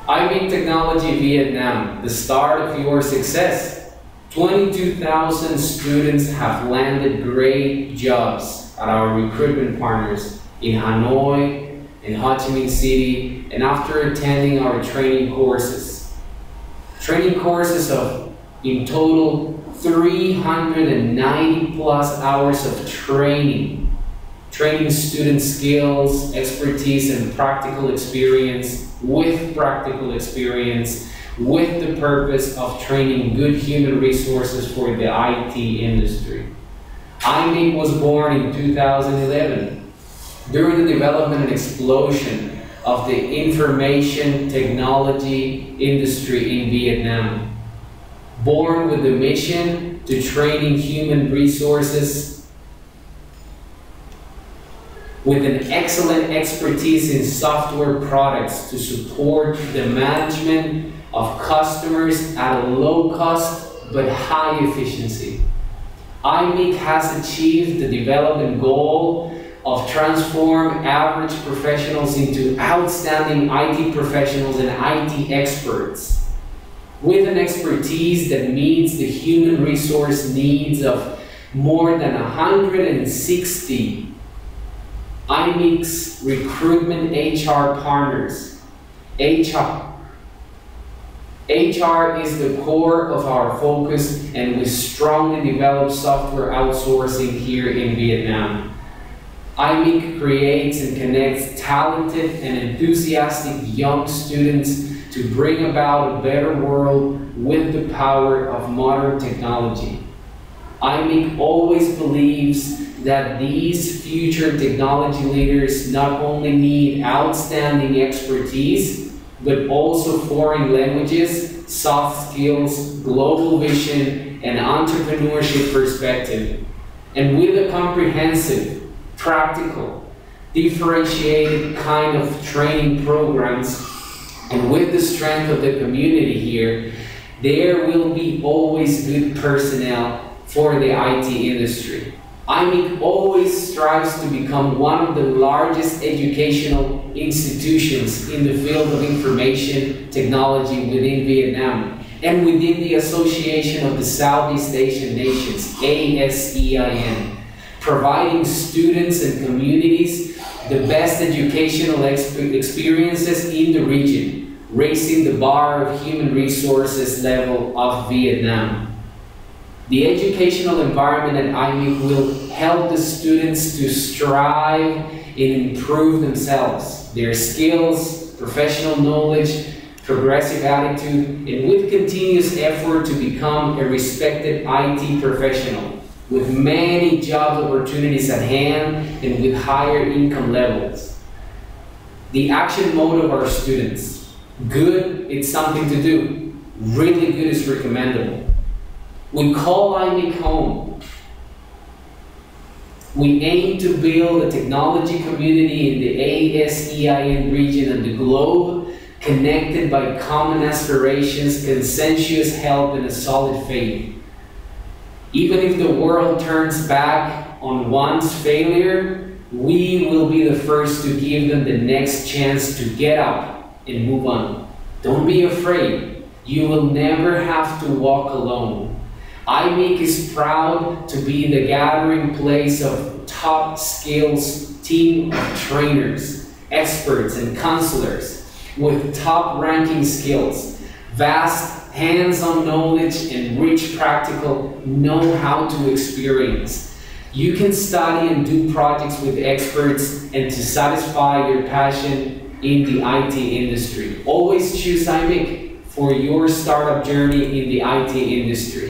IMIC Technology Vietnam, the start of your success. 22,000 students have landed great jobs at our recruitment partners in Hanoi and Ho Chi Minh City, and after attending our training courses. Training courses of, in total, 390 plus hours of training student skills, expertise, and practical experience, with the purpose of training good human resources for the IT industry. IMIC was born in 2011 during the development and explosion of the information technology industry in Vietnam. Born with the mission to training human resources with an excellent expertise in software products to support the management of customers at a low cost but high efficiency. IMIC has achieved the development goal of transform average professionals into outstanding IT professionals and IT experts with an expertise that meets the human resource needs of more than 160 IMIC's recruitment HR partners. HR is the core of our focus, and we strongly develop software outsourcing here in Vietnam. IMIC creates and connects talented and enthusiastic young students to bring about a better world with the power of modern technology. IMIC always believes that these future technology leaders not only need outstanding expertise, but also foreign languages, soft skills, global vision, and entrepreneurship perspective. And with a comprehensive, practical, differentiated kind of training programs, and with the strength of the community here, there will be always good personnel for the IT industry. IMIC always strives to become one of the largest educational institutions in the field of information technology within Vietnam and within the Association of the Southeast Asian Nations, ASEAN, providing students and communities the best educational experiences in the region, raising the bar of human resources level of Vietnam. The educational environment at IMIC will help the students to strive and improve themselves, their skills, professional knowledge, progressive attitude, and with continuous effort to become a respected IT professional, with many job opportunities at hand and with higher income levels. The action mode of our students: good, it's something to do. Really good is recommendable. We call IMIC home. We aim to build a technology community in the ASEAN region and the globe, connected by common aspirations, consensuous help, and a solid faith. Even if the world turns back on one's failure, we will be the first to give them the next chance to get up and move on. Don't be afraid. You will never have to walk alone. IMIC is proud to be the gathering place of top skills team of trainers, experts, and counselors with top ranking skills, vast hands-on knowledge, and rich practical know-how to experience. You can study and do projects with experts and to satisfy your passion in the IT industry. Always choose IMIC for your startup journey in the IT industry.